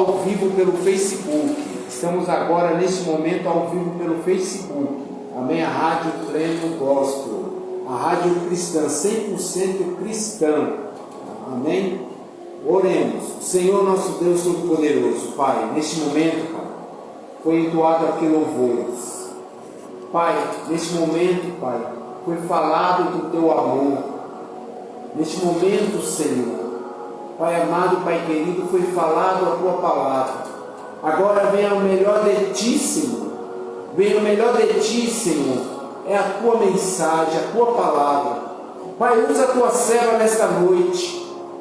ao vivo pelo Facebook. Estamos agora, neste momento, ao vivo pelo Facebook. Amém? A Rádio Pleno Gospel. A Rádio Cristã, 100% cristã. Amém? Oremos. Senhor nosso Deus Todo-Poderoso, Pai, neste momento, Pai, foi entoado aqui louvores. Pai, neste momento, Pai, foi falado do Teu amor. Neste momento, Senhor, Pai amado, Pai querido, foi falado a Tua palavra. Agora venha o melhor de Ti, Senhor. Venha o melhor de Ti, Senhor. É a Tua mensagem, a Tua palavra. Pai, usa a Tua serva nesta noite.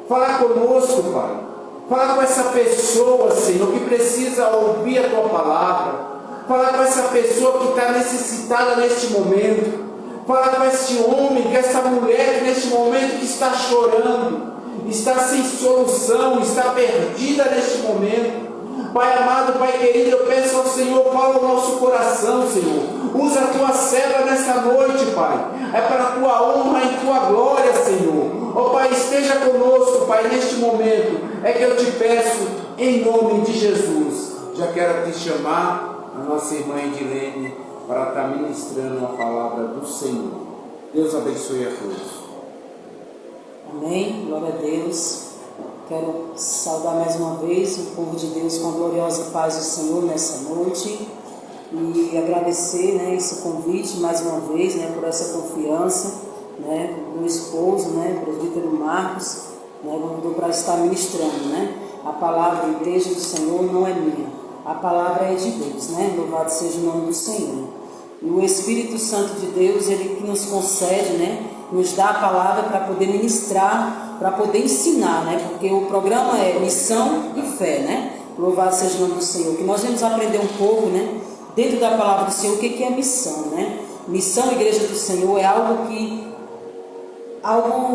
Fala conosco, Pai. Fala com essa pessoa, Senhor, que precisa ouvir a Tua palavra. Fala com essa pessoa que está necessitada neste momento. Fala com este homem, com essa mulher que neste momento que está chorando, está sem solução, está perdida neste momento. Pai amado, Pai querido, eu peço ao Senhor, fala o nosso coração, Senhor. Usa a Tua serva nesta noite, Pai. É para a Tua honra e Tua glória, Senhor. Ó Pai, esteja conosco, Pai, neste momento. É que eu te peço, em nome de Jesus. Já quero te chamar a nossa irmã Edilene para estar ministrando a palavra do Senhor. Deus abençoe a todos. Amém, glória a Deus. Quero saudar mais uma vez o povo de Deus com a gloriosa paz do Senhor nessa noite e agradecer, esse convite mais uma vez, por essa confiança, do esposo, o presbítero Marcos, convidou para estar ministrando, A palavra da igreja do Senhor não é minha, a palavra é de Deus, Louvado seja o nome do Senhor. E o Espírito Santo de Deus, Ele que nos concede, nos dá a palavra para poder ministrar, para poder ensinar, porque o programa é missão e fé, Louvado seja o nome do Senhor. Que nós vamos aprender um pouco, dentro da palavra do Senhor, o que é missão, Missão, igreja do Senhor, é algo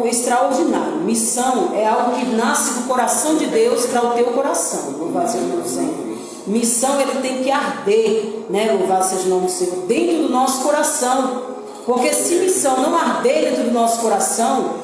extraordinário. Missão é algo que nasce do coração de Deus para o teu coração. Louvado seja o nome do Senhor. Missão, ele tem que arder, Louvado seja o nome do Senhor, dentro do nosso coração. Porque se missão não arder dentro do nosso coração,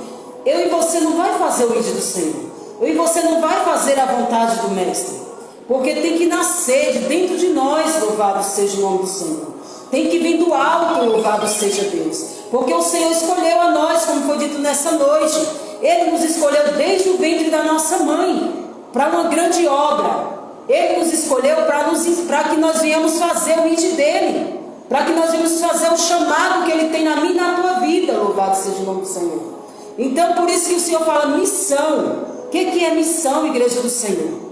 eu e você não vai fazer o ídolo do Senhor. Eu e você não vai fazer a vontade do Mestre. Porque tem que nascer de dentro de nós, louvado seja o nome do Senhor. Tem que vir do alto, louvado seja Deus. Porque o Senhor escolheu a nós, como foi dito nessa noite. Ele nos escolheu desde o ventre da nossa mãe, para uma grande obra. Ele nos escolheu para que nós venhamos fazer o ídolo dele. Para que nós venhamos fazer o chamado que Ele tem na minha e na tua vida, louvado seja o nome do Senhor. Então, por isso que o Senhor fala missão. O que é missão, igreja do Senhor?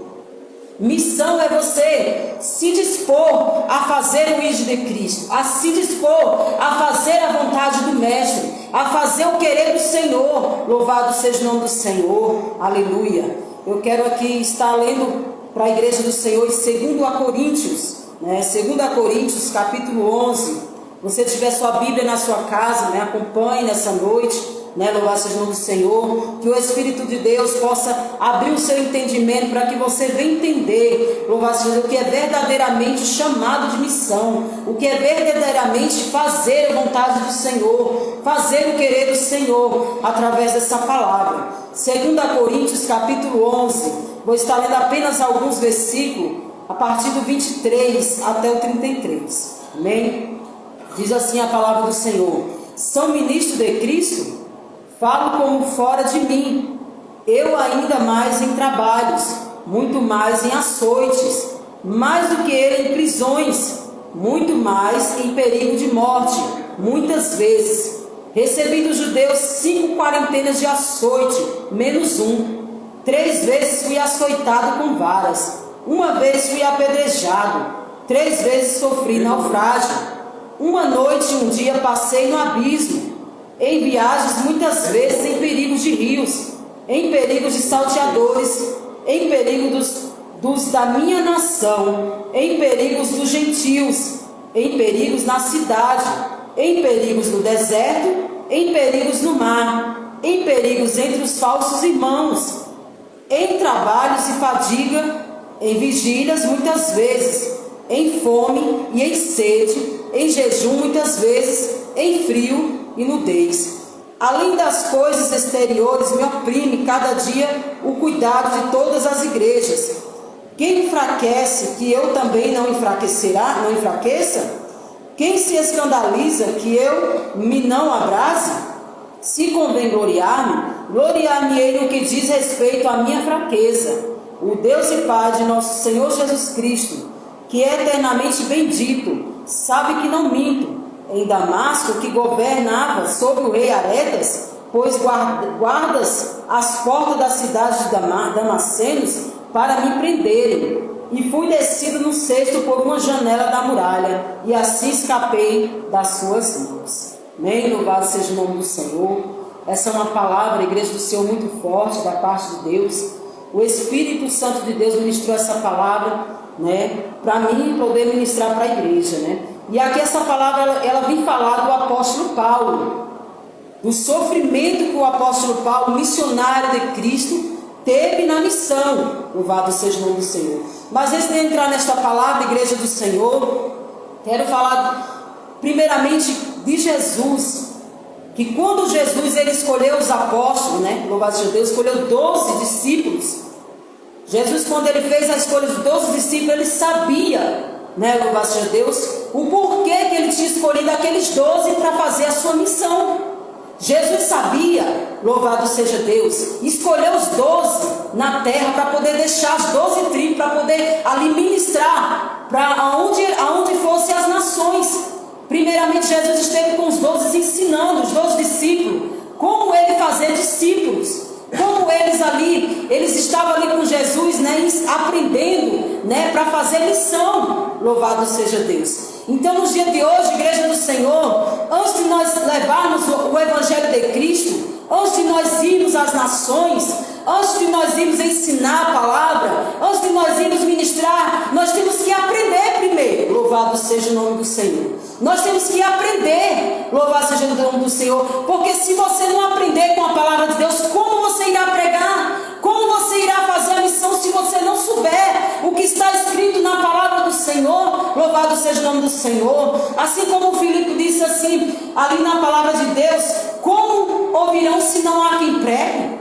Missão é você se dispor a fazer o ídolo de Cristo, a se dispor a fazer a vontade do Mestre, a fazer o querer do Senhor, louvado seja o nome do Senhor, aleluia. Eu quero aqui estar lendo para a igreja do Senhor em 2 Coríntios, 2 Coríntios, capítulo 11. Você tiver sua Bíblia na sua casa, acompanhe nessa noite, louvado seja o nome do Senhor. Que o Espírito de Deus possa abrir o seu entendimento para que você venha entender, louvado seja o que é verdadeiramente o chamado de missão, o que é verdadeiramente fazer a vontade do Senhor, fazer o querer do Senhor através dessa palavra. 2 Coríntios, capítulo 11. Vou estar lendo apenas alguns versículos, a partir do 23 até o 33. Amém? Diz assim a palavra do Senhor: são ministros de Cristo? Falo como fora de mim. Eu ainda mais em trabalhos, muito mais em açoites, mais do que ele em prisões, muito mais em perigo de morte, muitas vezes. Recebi dos judeus 5 quarentenas de açoite, menos um. 3 vezes fui açoitado com varas. 1 vez fui apedrejado, 3 vezes sofri naufrágio. 1 noite e 1 dia passei no abismo, em viagens muitas vezes em perigos de rios, em perigos de salteadores, em perigo dos da minha nação, em perigos dos gentios, em perigos na cidade, em perigos no deserto, em perigos no mar, em perigos entre os falsos irmãos, em trabalhos e fadiga, em vigílias muitas vezes, em fome e em sede, em jejum muitas vezes, em frio e nudez. Além das coisas exteriores, me oprime cada dia o cuidado de todas as igrejas. Quem enfraquece, que eu também não enfraqueça? Quem se escandaliza, que eu me não abrase? Se convém gloriar-me, gloriar-me-ei no que diz respeito à minha fraqueza. O Deus e Pai de nosso Senhor Jesus Cristo, que é eternamente bendito, sabe que não minto. Em Damasco, que governava sobre o rei Aretas, pois guardas as portas da cidade de Damascenos para me prenderem. E fui descido no cesto por uma janela da muralha, e assim escapei das suas mãos. Amém? Louvado seja o nome do Senhor. Essa é uma palavra, igreja do Senhor, muito forte da parte de Deus. O Espírito Santo de Deus ministrou essa palavra, né, para mim poder ministrar para a igreja, né? E aqui essa palavra, ela vem falar do apóstolo Paulo, do sofrimento que o apóstolo Paulo, missionário de Cristo, teve na missão. Louvado seja o nome do Senhor. Mas antes de entrar nesta palavra, igreja do Senhor, quero falar primeiramente de Jesus, que quando Jesus ele escolheu os apóstolos, né? Louvado seja Deus, escolheu 12 discípulos. Jesus, quando ele fez a escolha dos 12 discípulos, ele sabia, né? Louvado seja Deus, o porquê que ele tinha escolhido aqueles 12 para fazer a sua missão. Jesus sabia, louvado seja Deus, escolheu os 12 na terra para poder deixar as 12 tribos, para poder ali ministrar para aonde fossem as nações. Primeiramente, Jesus esteve com os 12 ensinando, os 12 discípulos, como ele fazer discípulos, como eles estavam ali com Jesus, né, aprendendo, né, para fazer missão. Louvado seja Deus. Então, nos dias de hoje, igreja do Senhor, antes de nós levarmos o Evangelho de Cristo, antes de nós irmos às nações, antes de nós irmos ensinar a palavra, antes de nós irmos ministrar, nós temos que aprender primeiro. Louvado seja o nome do Senhor. Nós temos que aprender, louvado seja o nome do Senhor, porque se você não aprender com a palavra de Deus, como você irá pregar? Como você irá fazer a missão se você não souber o que está escrito na palavra do Senhor? Louvado seja o nome do Senhor. Assim como o Filipe disse assim, ali na palavra de Deus, como ouvirão se não há quem pregue?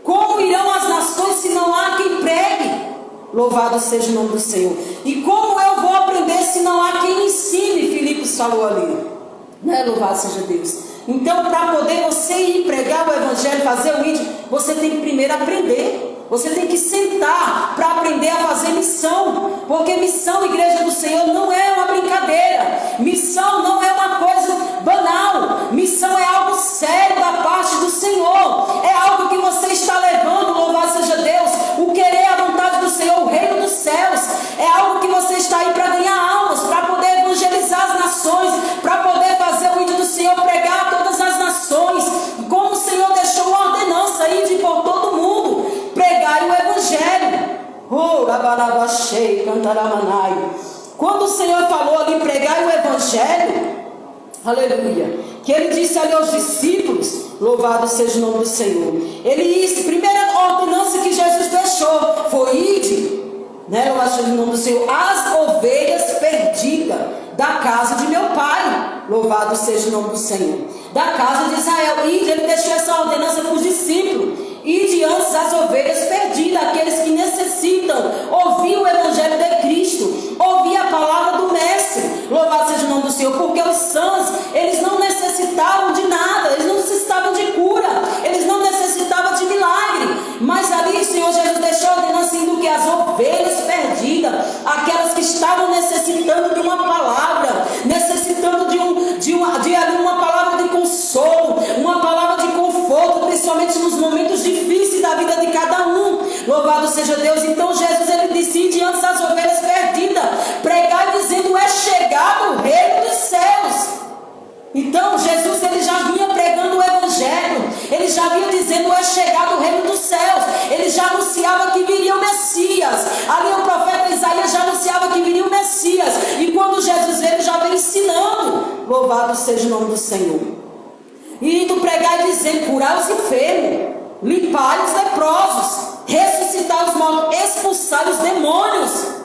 Como irão as nações se não há quem pregue? Louvado seja o nome do Senhor. E como eu vou aprender se não há quem ensine? Filipe falou ali, né? Louvado seja Deus. Então, para poder você ir pregar o Evangelho, fazer o ID, você tem que primeiro aprender. Você tem que sentar para aprender a fazer missão. Porque missão, igreja do Senhor, não é uma brincadeira. Missão não é uma coisa banal. Missão é algo sério da parte do Senhor. É algo que você está levando, louvado seja Deus, o querer a vontade do Senhor, o reino dos céus. É algo que você está aí para ganhar almas, para poder evangelizar as nações, para poder fazer o ID do Senhor, pregar a todas as nações. Como o Senhor deixou uma ordenança aí de por todo mundo, pregar o Evangelho. Quando o Senhor falou ali, pregar o Evangelho, aleluia, que ele disse ali aos discípulos, louvado seja o nome do Senhor, ele disse, primeira ordenança que Jesus deixou foi ide, né, louvado seja o nome do Senhor, as ovelhas perdidas da casa de meu pai, louvado seja o nome do Senhor, da casa de Israel. E ele deixou essa ordenança para os discípulos, e diante as ovelhas perdidas, aqueles que necessitam ouvir o Evangelho de Cristo, ouvir a palavra do Mestre, louvado seja o nome do Senhor, porque os sãos, eles não necessitavam de nada, eles não necessitavam de cura, eles não necessitavam de milagre, mas ali o Senhor Jesus deixou a ordenança do que as ovelhas perdidas, aquelas que estavam necessitando de uma palavra, necessitando de uma palavra de consolo, uma palavra de conforto, principalmente nos momentos difíceis da vida de cada um. Louvado seja Deus. Então Jesus ele disse diante das ovelhas perdidas, pregar dizendo é chegado o reino dos céus. Então Jesus ele já vinha pregando o Evangelho, ele já vinha dizendo é chegado o reino dos céus, ele já anunciava que viria o Messias. Ali o profeta Isaías já anunciava que viria o Messias, e quando Jesus veio, ele já vem ensinando, louvado seja o nome do Senhor, e indo pregar e dizer, curar os enfermos, limpar os leprosos, ressuscitar os mortos, expulsar os demônios.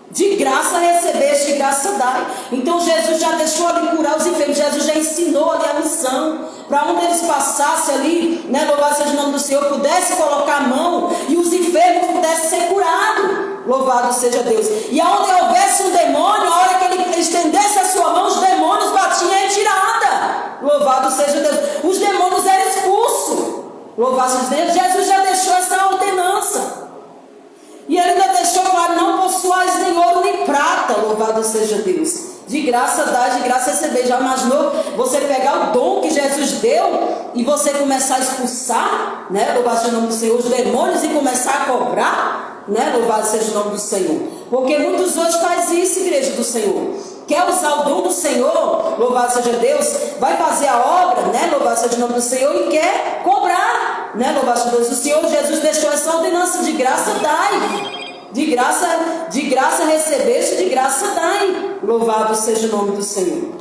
De graça recebeste, de graça dai. Então Jesus já deixou ali curar os enfermos, Jesus já ensinou ali a missão, para onde eles passassem ali, né, louvado seja o nome do Senhor, pudesse colocar a mão e os enfermos pudessem ser curados. Louvado seja Deus. E aonde houvesse um demônio, a hora que ele estendesse a sua mão, os demônios batiam em retirada. Louvado seja Deus. Os demônios eram expulsos. Louvado seja Deus. Jesus já deixou essa ordenança. E ele ainda deixou claro: não possuais nem ouro nem prata. Louvado seja Deus. De graça dá, de graça receber. Já imaginou você pegar o dom que Jesus deu e você começar a expulsar, né? Louvado seja o nome do Senhor, os demônios, e começar a cobrar, né? Louvado seja o nome do Senhor. Porque muitos hoje fazem isso, igreja do Senhor. Quer usar o dom do Senhor, louvado seja Deus, vai fazer a obra, né? Louvado seja o nome do Senhor, e quer cobrar, né? Louvado seja Deus. O Senhor Jesus deixou essa ordenança: de graça dai. De graça recebeste, de graça dai. Louvado seja o nome do Senhor.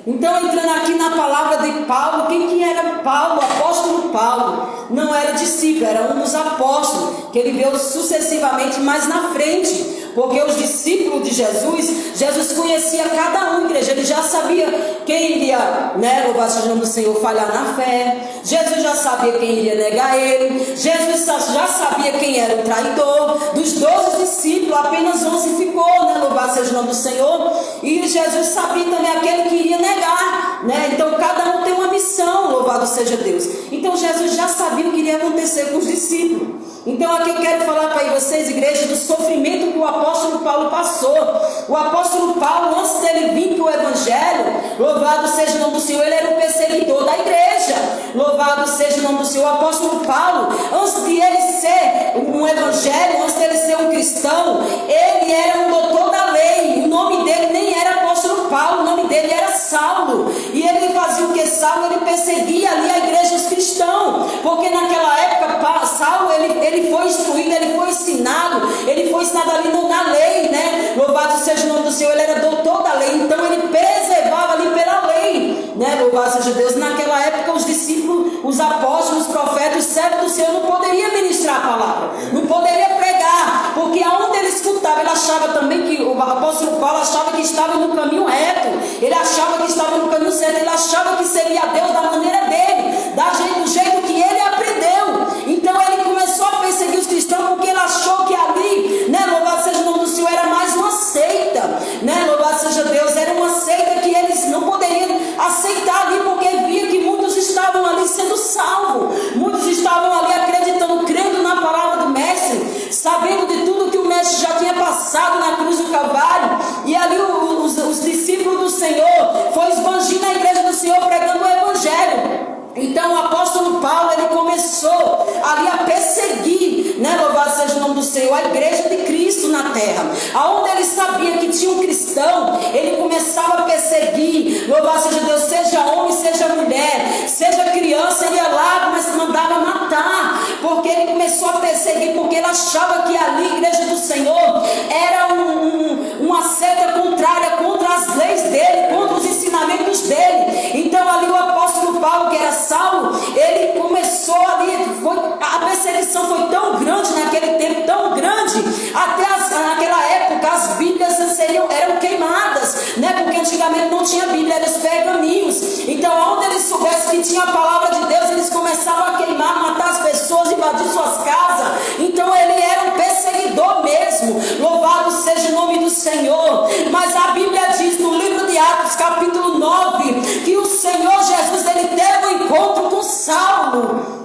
Então, entrando aqui na palavra de Paulo, quem que era Paulo? O apóstolo Paulo não era discípulo, era um dos apóstolos, que ele veio sucessivamente mais na frente. Porque os discípulos de Jesus conhecia cada um, igreja. Ele já sabia quem iria, né, louvado seja o nome do Senhor, falhar na fé. Jesus já sabia quem iria negar ele. Jesus já sabia quem era o traidor. Dos 12 discípulos, apenas 11 ficou, né, louvado seja o nome do Senhor. E Jesus sabia também aquele que iria negar, né? Então cada um tem uma missão, louvado seja Deus. Então Jesus já sabia o que iria acontecer com os discípulos. Então aqui eu quero falar para vocês, igreja, do sofrimento que o apóstolo Paulo passou. O apóstolo Paulo, antes dele vir para o evangelho, louvado seja o nome do Senhor, ele era um perseguidor da igreja. Louvado seja o nome do Senhor. O apóstolo Paulo, antes de ele ser um evangelho, antes dele ser um cristão, ele era um doutor da lei. O nome dele nem era apóstolo Paulo, o nome dele era Saulo. E ele fazia o que? Saulo, ele perseguia ali a igreja, os cristãos, porque naquela época Saulo, ele foi instruído, ele foi ensinado ali na lei, né? Louvado seja o nome do Senhor. Ele era doutor da lei, então ele preservava ali pela lei, né? Louvado seja Deus. Naquela época os discípulos, os apóstolos, os profetas, os servos do Senhor não poderiam ministrar a palavra, não poderia pregar, porque aonde ele escutava, ele achava também que o apóstolo Paulo achava que estava no caminho reto, ele achava que estava no caminho certo, ele achava que seria Deus da maneira dele, do jeito que ele aprendeu. Então ele começou a perseguir os cristãos, porque ele achou que ali, né, louvado seja o nome do Senhor, era mais uma seita, né, louvado seja Deus, era uma seita que eles não poderiam aceitar ali, porque via que muitos estavam ali sendo salvos, muitos estavam ali acreditando, crendo na palavra do mestre, sabendo de tudo que o mestre já tinha passado na cruz do Calvário. E ali os discípulos do Senhor foi expandindo a igreja do Senhor, pregando o evangelho. Então o apóstolo Paulo, ele começou ali a perseguir, né, louvado seja o nome do Senhor, a igreja de Cristo na terra. Aonde ele sabia que tinha um cristão, ele começava a perseguir, louvado seja Deus, seja homem, seja mulher, seja criança, ele ia lá, mas mandava matar, porque ele começou a perseguir, porque ele achava que ali, a igreja do Senhor, era uma seita contrária contra as leis dele, contra os ensinamentos dele. Então ali o apóstolo Paulo, que era Saulo, ele começou ali, a perseguição foi tão grande naquele tempo, tão grande, até naquela época as Bíblias eram queimadas, né? Porque antigamente não tinha Bíblia, eram os pergaminhos. Então onde eles soubessem que tinha a palavra de Deus, eles começavam a queimar, matar as pessoas, invadir suas casas. Então ele era um perseguidor mesmo, louvado seja o nome do Senhor. Mas a Bíblia diz no livro de Atos, capítulo 9, que o Senhor Jesus, ele teve um encontro com Saulo.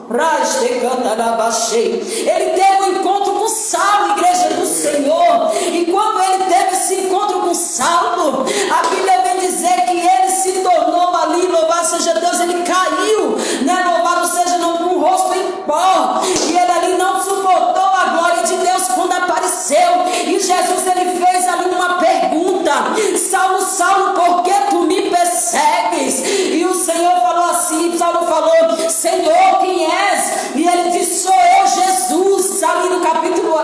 Ele teve um encontro com Saulo, igreja do Senhor. E quando ele teve esse encontro com Saulo, a Bíblia vem dizer que ele se tornou ali, louvado seja Deus, ele caiu, né? Louvado seja o nome, com o rosto em pó. E ele ali não suportou a glória de Deus quando apareceu. E Jesus, ele fez ali uma pergunta: Saulo, Saulo, por que tu me persegues? E o Senhor falou assim, Saulo falou: Senhor, quem és? E ele disse: sou eu, Jesus. Ali no capítulo,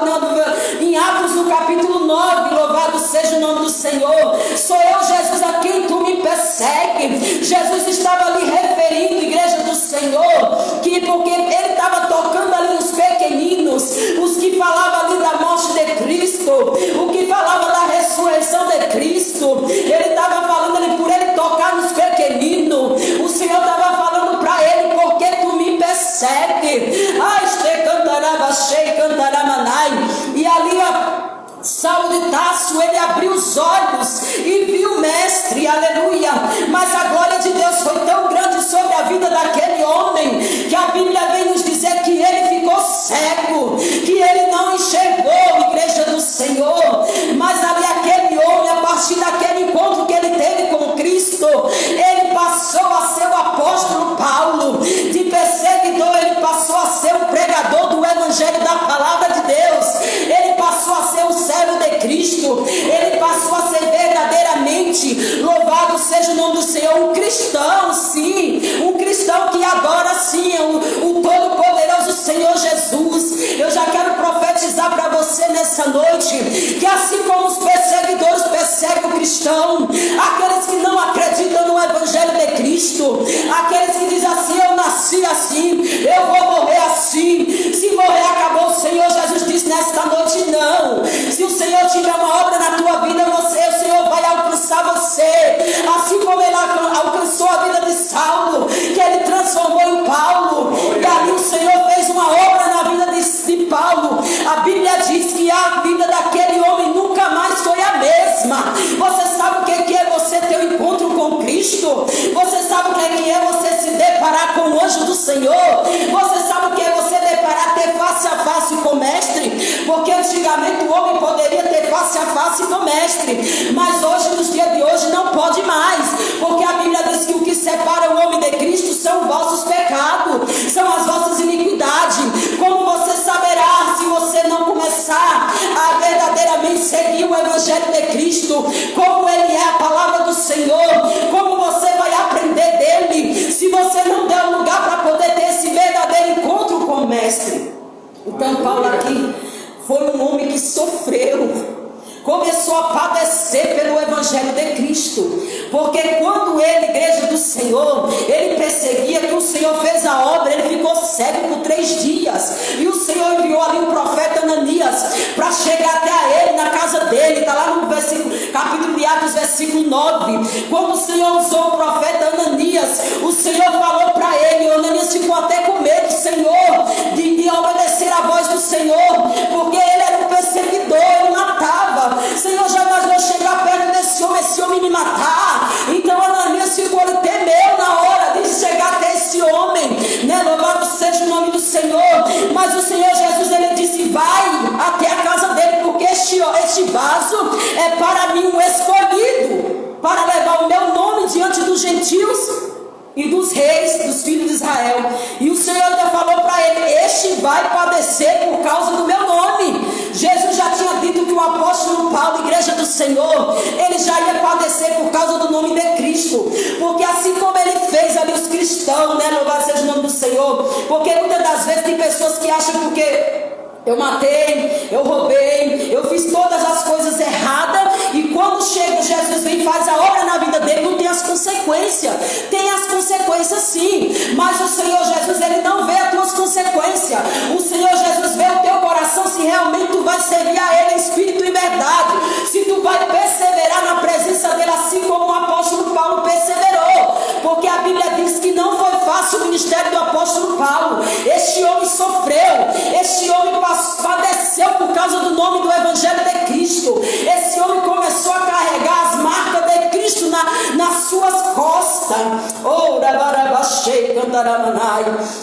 em Atos, no capítulo 9, louvado seja o nome do Senhor. Sou eu, Jesus, a quem tu me persegue. Jesus estava ali referindo, igreja do Senhor, que porque ele estava tocando ali os pequeninos, os que falavam ali da morte de Cristo, o que falava da ressurreição de Cristo. Ele estava falando ali, por ele tocar nos pequeninos, o Senhor estava falando para ele: porque tu me persegue. E ali Tássio, ele abriu os olhos e viu o mestre, aleluia. Mas a glória de Deus foi tão grande sobre a vida daquele homem, que a Bíblia vem nos dizer que ele ficou cego, que ele não enxergou, igreja do Senhor. Mas ali aquele homem, a partir daquele encontro que ele teve com Cristo, ele passou a ser o apóstolo Paulo. De perseguidor, ele passou a ser um pregador do evangelho da palavra de Deus. Ele passou a ser um servo de Cristo. Ele passou a ser verdadeiramente, louvado seja o nome do Senhor, um cristão, sim, um cristão que adora sim o todo-poderoso Senhor Jesus. Eu já quero profetizar para você nessa noite, que assim como os perseguidores perseguem o cristão, aqueles que não acreditam no evangelho de Cristo, aqueles que dizem assim: eu nasci assim, eu vou morrer assim, se morrer acabou. O Senhor Jesus disse nesta noite: não. Se o Senhor tiver uma obra na tua vida, o Senhor vai alcançar você, assim como ele alcançou a vida de Saulo, que ele transformou em Paulo, e ali o Senhor fez uma obra na vida de Paulo. A Bíblia diz que a vida daquele homem nunca mais foi a mesma. Você sabe o que é você ter um encontro com Cristo? Você sabe o que é você se deparar com o anjo do Senhor? Você sabe o que é você deparar, ter face a face com o mestre? Porque antigamente o homem poderia ter face a face com o mestre, mas hoje, nos dias de hoje, não pode mais, porque a Bíblia diz que o que separa o homem de Cristo são os vossos pecados, são as vossas iniquidades. Como você saberá se você não começar a verdadeiramente seguir o evangelho de Cristo, como ele é a palavra do Senhor? Como você vai aprender dele se você não der um lugar para poder ter esse verdadeiro encontro com o mestre? Então Paulo aqui foi um homem que sofreu, começou a padecer pelo evangelho de Cristo, porque quando ele, igreja do Senhor, ele perseguia, que o Senhor fez a obra, ele ficou cego por 3 dias, e o Senhor enviou ali o profeta Ananias para chegar até a ele, na casa dele. Está lá no capítulo de Atos, versículo 9, quando o Senhor usou o profeta Ananias, o Senhor falou para ele, Ananias ficou até com medo, Senhor, de obedecer a voz do Senhor, porque ele era um perseguidor, ele matava. Senhor, já imaginou chegar perto desse homem, esse homem me matar? Então Ananias ficou, ele temeu na hora de chegar até esse homem, né? Louvado seja o nome do Senhor. Mas o Senhor Jesus, ele disse: vai até a casa dele, porque este vaso é para mim um escolhido, para levar o meu nome diante dos gentios e dos reis, dos filhos de Israel. E o Senhor ainda falou para ele: este vai padecer por causa do meu nome. Jesus já tinha dito que o apóstolo Paulo, igreja do Senhor, ele já ia padecer por causa do nome de Cristo, porque assim como ele fez ali os cristãos, né, louvado seja o nome do Senhor, porque muitas das vezes tem pessoas que acham porque eu matei, eu roubei, eu fiz todas as coisas erradas, e quando chega Jesus vem e faz a obra na vida dele, não tem as consequências. Tem as consequências sim, mas o Senhor Jesus, ele não vê as tuas consequências. O Senhor Jesus vê o teu coração, se realmente tu vai servir a ele em espírito e verdade, se tu vai perseverar na presença dele, assim como o apóstolo Paulo perseverou, porque a Bíblia diz que não foi fácil o ministério do apóstolo Paulo. Este homem sofreu, este homem padeceu por causa do nome do evangelho de Cristo. Esse homem começou a carregar as marcas de Cristo nas suas costas.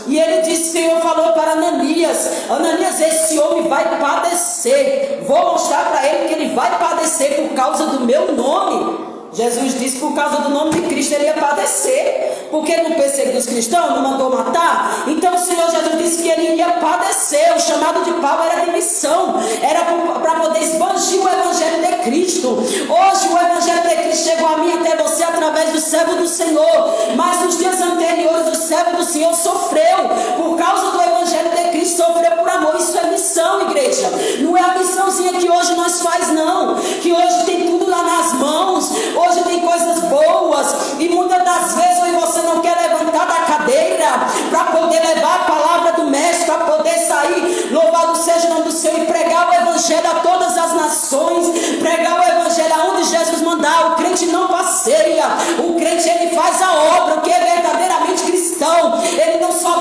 E ele disse: Senhor falou para Ananias: Ananias, esse homem vai padecer, vou mostrar para ele que ele vai padecer por causa do meu nome. Jesus disse: por causa do nome de Cristo ele ia padecer, porque ele não perseguiu os cristãos, não mandou matar. Então o Senhor Jesus disse que ele ia padecer. O chamado de Paulo era de missão, era para poder expandir o evangelho de Cristo. Hoje o evangelho de Cristo chegou a mim, até você, através do servo do Senhor, mas nos dias anteriores o servo do Senhor sofreu por causa do evangelho de Cristo, sofreu por amor. Isso é missão, igreja. Não é a missãozinha que hoje nós faz, não, que hoje tem tudo lá nas mãos. Hoje tem coisas boas, e muitas das vezes hoje você não quer levantar da cadeira para poder levar a palavra do mestre, para poder sair, louvado seja o nome do Senhor, e pregar o evangelho a todas as nações, pregar o evangelho aonde Jesus mandar. O crente não passeia, o crente ele faz a obra. O que é verdadeiramente cristão, ele não só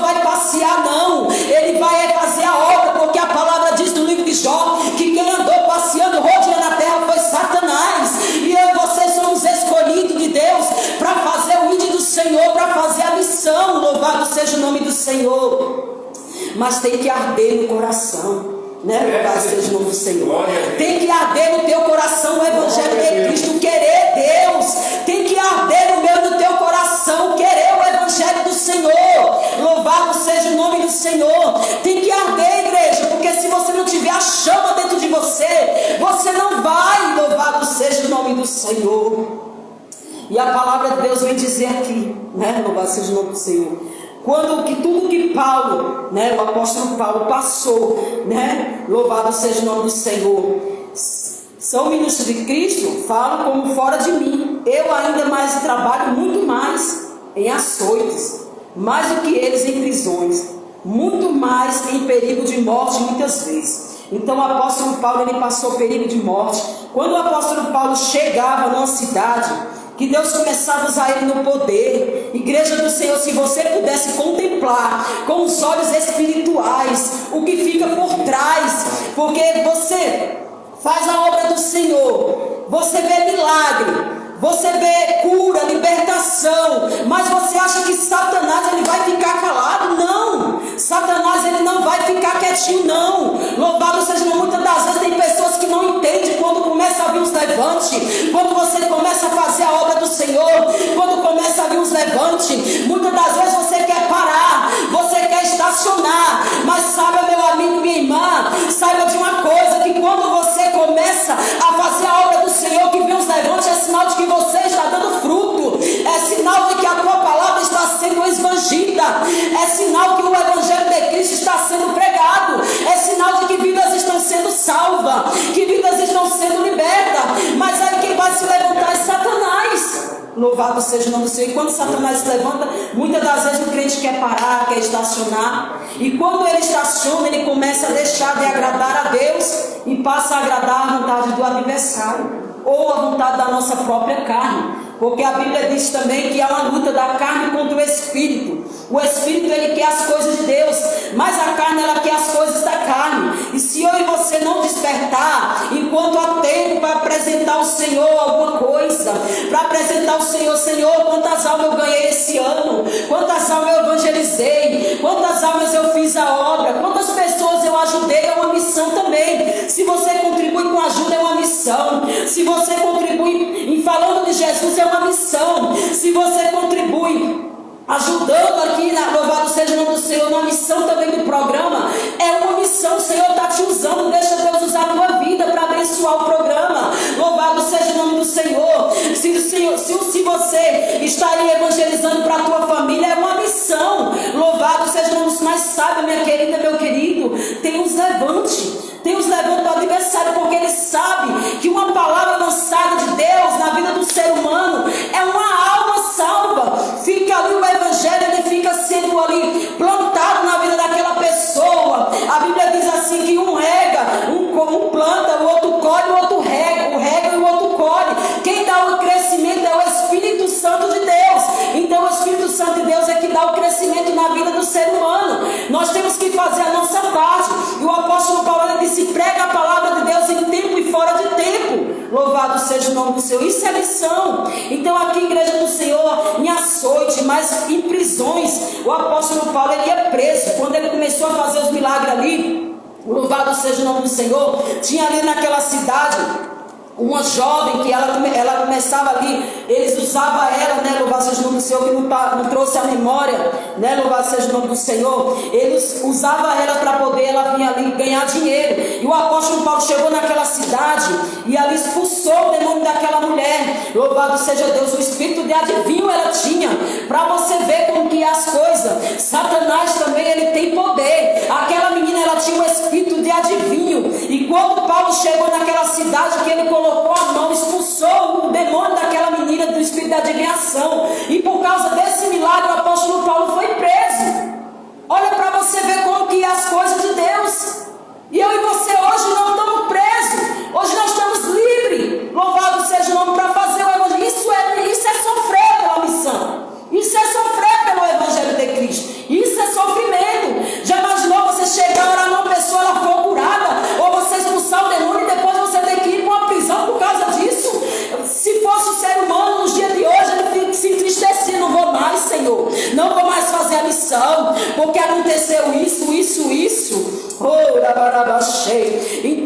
seja o nome do Senhor. Mas tem que arder no coração, né? Louvado seja o nome do Senhor. Tem que arder no teu coração o Evangelho de Cristo, querer Deus. Tem que arder no meu e no teu coração, querer o Evangelho do Senhor. Louvado seja o nome do Senhor. Tem que arder, igreja, porque se você não tiver a chama dentro de você, você não vai. Louvado seja o nome do Senhor. E a palavra de Deus vem dizer aqui, né? Louvado seja o nome do Senhor. Tudo que Paulo, né, o apóstolo Paulo passou, né? Louvado seja o nome do Senhor. São ministros de Cristo, falam como fora de mim. Eu ainda mais trabalho muito mais em açoites, mais do que eles em prisões, muito mais em perigo de morte muitas vezes. Então o apóstolo Paulo, ele passou perigo de morte. Quando o apóstolo Paulo chegava numa cidade, que Deus começava a usar ele no poder. Igreja do Senhor, se você pudesse contemplar com os olhos espirituais o que fica por trás, porque você faz a obra do Senhor, você vê milagre, você vê cura, libertação, mas você acha que Satanás ele vai ficar calado? Não, Satanás ele não vai ficar quietinho, não. Louvado seja, muitas das vezes tem pessoas que não entendem quando começa a vir os levantes, quando você começa a fazer a obra do Senhor, quando começa a vir os levantes, muitas das vezes você quer parar, você quer estacionar, mas saiba, meu amigo, minha irmã, saiba de uma coisa, que quando você começa a fazer a obra do Senhor, que vem os levantes, é sinal de que você está dando fruto, é sinal de que a tua palavra está sendo expandida, é sinal que o Evangelho de Cristo está sendo pregado, é sinal de que vidas estão sendo salvas, que vidas estão sendo libertas. Mas aí quem vai se levantar é Satanás. Louvado seja o nome do Senhor. E quando Satanás se levanta, muitas das vezes o crente quer parar, quer estacionar, e quando ele estaciona, ele começa a deixar de agradar a Deus e passa a agradar a vontade do adversário, ou a vontade da nossa própria carne, porque a Bíblia diz também que há uma luta da carne contra o Espírito. O Espírito ele quer as coisas de Deus, mas a carne ela quer as coisas da carne. E se eu e você não despertar, enquanto há tempo para apresentar ao Senhor alguma coisa, para apresentar ao Senhor, Senhor, quantas almas eu ganhei esse ano, quantas almas eu evangelizei, quantas almas eu fiz a obra, quantas pessoas eu ajudei, é uma missão também. Se você contribui com ajuda, é uma missão. Se você contribui em falando de Jesus, é uma missão. Se você contribui ajudando aqui, louvado seja o nome do Senhor, uma missão também do programa, é uma missão. O Senhor está te usando, deixa Deus usar a tua vida para abençoar o programa. Louvado seja o nome do Senhor. Se você está aí evangelizando para a tua família, é uma missão. Louvado seja o nome do Senhor. Mas sabe, minha querida, meu querido, tem uns levantes. Tem os levantes do adversário, porque ele sabe que uma palavra lançada de Deus na vida do ser humano é uma alma salva. Fica ali o Evangelho, ele fica sendo ali plantado na vida daquela pessoa. A Bíblia diz assim que um rega, um planta, o outro colhe, o outro rega, e o outro colhe. Quem dá o crescimento é o Espírito Santo de Deus. Então o Espírito Santo de Deus é que dá o crescimento na vida do ser humano. Nós temos que fazer a nossa parte. E o apóstolo Paulo ele disse: prega a palavra de Deus em tempo e fora de tempo. Louvado seja o nome do Senhor. Isso é lição. Então aqui, igreja do Senhor, em açoite, mas em prisões, o apóstolo Paulo ele ia preso. Quando ele começou a fazer os milagres ali, louvado seja o nome do Senhor, tinha ali naquela cidade uma jovem que ela começava ali, eles usavam ela, né, louvado seja o nome do Senhor, que não trouxe a memória, né, louvado seja o nome do Senhor, eles usavam ela para poder ela vir ali ganhar dinheiro. E o apóstolo Paulo chegou naquela cidade e ali expulsou o demônio daquela mulher. Louvado seja Deus, o espírito de adivinho ela tinha, para você ver como que é as coisas. Satanás também ele tem poder. Aquela menina ela tinha um espírito de adivinho, e quando Paulo chegou naquela cidade, que ele colocou a mão, expulsou o demônio daquela menina do espírito de adivinhação, e por causa desse milagre o apóstolo Paulo foi preso. Olha para você ver como que é as coisas de Deus. E eu e você hoje não estamos presos, hoje nós estamos livres. Louvado seja o nome para fazer o evangelho. Isso é sofrer pela missão, isso é sofrer pelo Evangelho de Cristo, isso é sofrimento. Já imaginou você chegar a orar numa pessoa, ela for curada,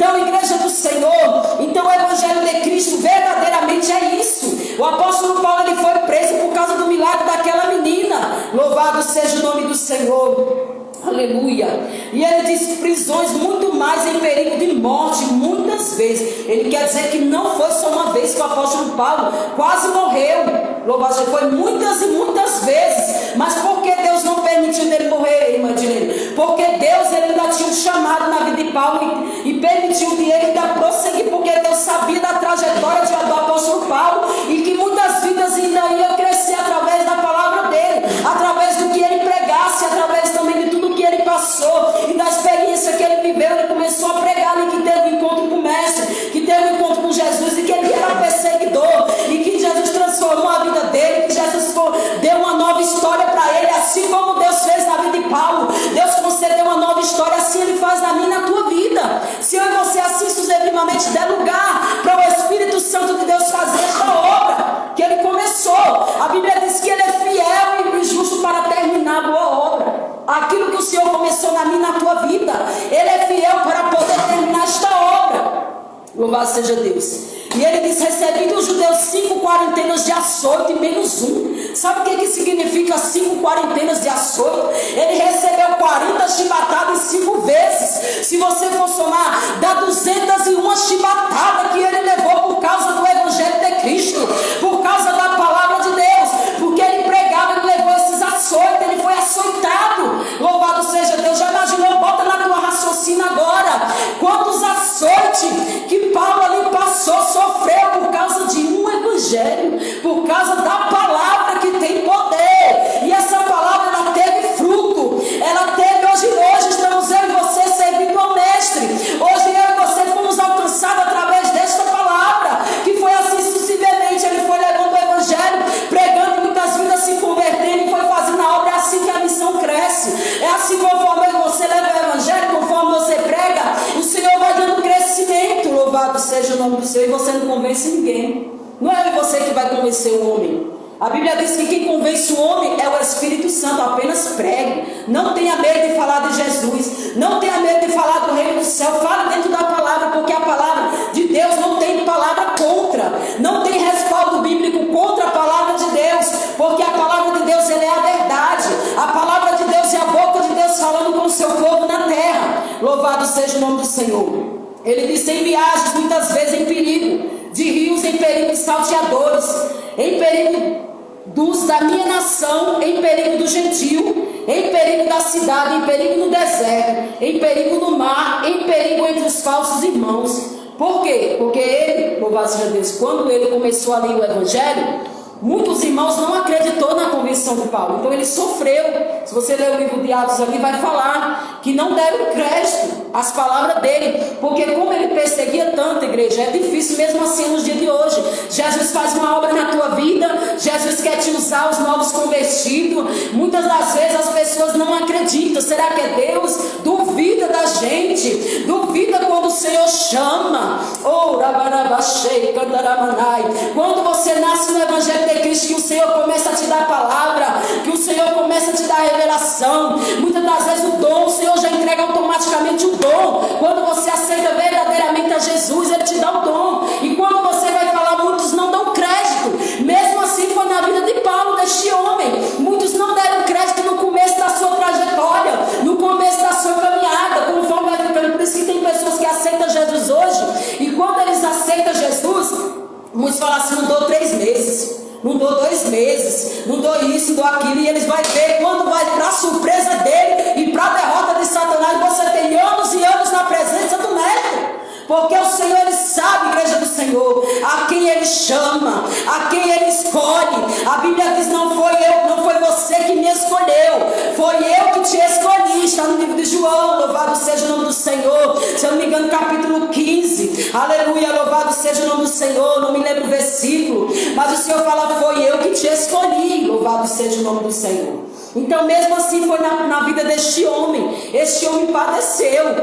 Então, igreja do Senhor, então o Evangelho de Cristo verdadeiramente é isso. O apóstolo Paulo, ele foi preso por causa do milagre daquela menina. Louvado seja o nome do Senhor. Aleluia. E ele diz prisões muito mais em perigo de morte, muitas vezes. Ele quer dizer que não foi só uma vez que o apóstolo Paulo quase morreu. Louvado seja, foi muitas e muitas vezes. Mas por que Deus não permitiu ele morrer, irmã Dilene? Porque Deus, ele ainda tinha um chamado na vida de Paulo e permitiu que ele ainda prosseguir, porque Deus sabia da trajetória do apóstolo Paulo e que muitas vidas ainda iam crescer através da palavra dele, através do que ele pregasse, através também de tudo que ele passou e da experiência que ele viveu. Ele começou a pregar ali que teve um encontro com o mestre, que teve um encontro com Jesus e que ele era perseguidor e que Jesus transformou a vida dele, que Jesus deu uma nova história para ele, assim como Deus fez na vida de Paulo. Deus concedeu uma nova história, assim ele faz na minha e na tua vida. Se eu e você assim sucessivamente der lugar para o Espírito Santo de Deus fazer esta obra que ele começou, a Bíblia diz que ele é fiel e justo para terminar a boa obra. Aquilo que o Senhor começou na minha e na tua vida, ele é fiel para poder terminar esta obra. Louvado seja Deus. E ele diz: recebi dos judeus 5 quarentenas de açoite menos um. Sabe o que significa 5 quarentenas de açoite? Ele recebeu 40 chibatadas 5 vezes. Se você for somar, dá 201 chibatadas que ele levou por causa do Evangelho de Cristo, por causa da palavra de Deus, porque ele pregava, ele levou esses açoites, ele foi açoitado. Louvado seja Deus. Já imaginou? Bota na tua raciocínio agora quantos açoites que Paulo ali passou, sofreu por causa de um evangelho, por causa da palavra que tem poder. E essa palavra, ela teve fruto, ela teve. Hoje estamos eu e você servindo ao mestre. Hoje eu e você fomos alcançados através desta palavra, que foi assim sucessivamente. Ele foi levando o evangelho, pregando, muitas vidas se convertendo e foi fazendo a obra. É assim que a missão cresce. É assim, conforme você leva o evangelho, conforme você prega, o Senhor vai dando crescimento. Louvado seja o nome do Senhor. E você não convence ninguém. Não é você que vai convencer o homem. A Bíblia diz que quem convence o homem é o Espírito Santo. Apenas pregue. Não tenha medo de falar de Jesus. Não tenha medo de falar do reino do céu. Fale dentro da palavra, porque a palavra de Deus não tem palavra contra. Não tem respaldo bíblico contra a palavra de Deus, porque a palavra de Deus, ela é a verdade. A palavra de Deus é a boca de Deus falando com o seu povo na terra. Louvado seja o nome do Senhor. Ele disse: em viagens, muitas vezes em perigo de rios, em perigo de salteadores, em perigo dos da minha nação, em perigo do gentio, em perigo da cidade, em perigo no deserto, em perigo no mar, em perigo entre os falsos irmãos. Por quê? Porque ele, louvado seja Deus, quando ele começou a ler o evangelho, muitos irmãos não acreditou na conversão de Paulo. Então ele sofreu. Se você ler o livro de Atos ali, vai falar que não deram crédito às palavras dele, porque como ele perseguia tanto, igreja, é difícil mesmo assim nos dias de hoje. Jesus faz uma obra na tua vida, Jesus quer te usar, os novos convertidos. Muitas das vezes as pessoas não acreditam. Será que é Deus? Duvida da gente, duvida quando o Senhor chama. Quando você nasce no evangelho de Cristo, que o Senhor começa a te dar a palavra, que o Senhor começa a te dar a revelação. Muitas das vezes o dom, o Senhor já entrega automaticamente o dom. Quando você aceita verdadeiramente a Jesus, Ele te dá o dom. E quando você vai falar, muitos não dão crédito. Mesmo assim foi na vida de Paulo, deste homem. Muitos não deram crédito no começo da sua trajetória, no começo da sua caminhada, conforme vai ficando. Por isso que tem pessoas que aceitam Jesus hoje, e quando eles aceitam Jesus, muitos falam assim: não dou 3 meses, não dou 2 meses, não dou isso, não dou aquilo. E eles vão ver, quando vai para a surpresa dele e para a derrota de Satanás, você tem anos e anos na presença do Mestre. Porque o Senhor, Ele sabe, igreja do Senhor, a quem Ele chama, a quem Ele escolhe. A Bíblia diz: não foi eu, não foi você que me escolheu, foi eu que te escolhi. Está no livro de João, louvado seja o nome do Senhor. Se eu não me engano, capítulo 15, aleluia, louvado seja o nome do Senhor. Não me lembro o versículo, mas o Senhor fala: foi eu que te escolhi, louvado seja o nome do Senhor. Então mesmo assim foi na vida deste homem. Este homem padeceu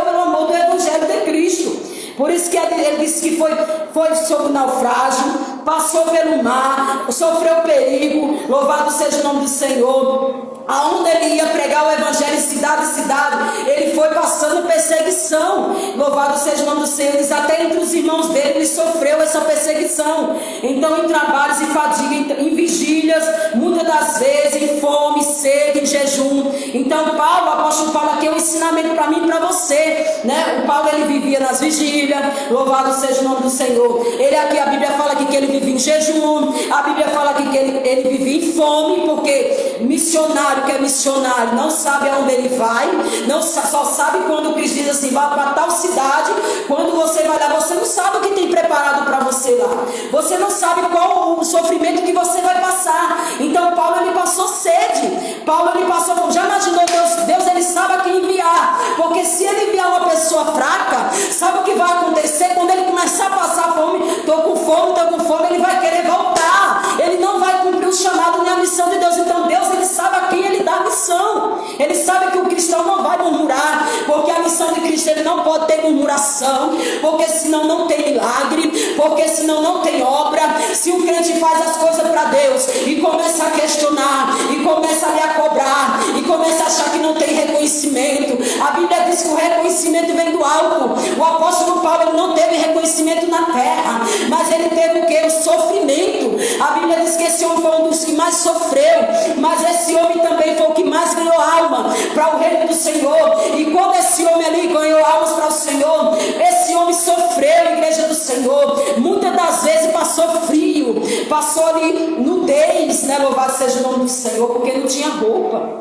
pelo amor do Evangelho de Cristo. Por isso que ele disse que foi sob naufrágio, passou pelo mar, sofreu perigo, louvado seja o nome do Senhor. aonde ele ia pregar o evangelho em cidade em cidade, ele foi passando perseguição. Louvado seja o nome do Senhor. Diz, até entre os irmãos dele ele sofreu essa perseguição. Então, em trabalhos e fadiga, em vigílias, muitas das vezes em fome, sede, em jejum. Então Paulo, o apóstolo Paulo, aqui é um ensinamento para mim e para você, né? O Paulo, ele vivia nas vigílias. Louvado seja o nome do Senhor. Ele aqui, a Bíblia fala aqui que ele vivia em jejum. A Bíblia fala aqui que ele vivia em fome, porque missionário que é missionário não sabe aonde ele vai, não só sabe quando Cristo diz assim, vá para tal cidade. Quando você vai lá, você não sabe o que tem preparado para você lá, você não sabe qual o sofrimento que você vai passar. Então Paulo, ele passou sede, Paulo, ele passou fome. Já imaginou? Deus ele sabe a quem enviar, porque se ele enviar uma pessoa fraca, sabe o que vai acontecer? Quando ele começar a passar fome, estou com fome, ele vai querer voltar, ele não vai cumprir o chamado nem a missão de Deus. Então Deus, ele sabe a quem ele dá a missão. Ele sabe que o cristão não vai murmurar, porque a missão de Cristo, ele não pode ter murmuração, porque senão não tem milagre, porque senão não tem obra. Se o crente faz as coisas para Deus e começa a questionar, e começa a lhe cobrar, e começa a achar que não tem reconhecimento, a Bíblia diz que o reconhecimento vem do alto. O apóstolo Paulo, ele não teve reconhecimento na terra, mas ele teve o que? O sofrimento. A Bíblia diz que esse homem foi um dos que mais sofreu, mas esse homem também foi o que mais ganhou alma para o reino do Senhor. E quando esse homem ali ganhou almas para o Senhor, esse homem sofreu, igreja do Senhor. Muitas das vezes passou frio, passou ali nudez, né? Louvado seja o nome do Senhor, porque não tinha roupa.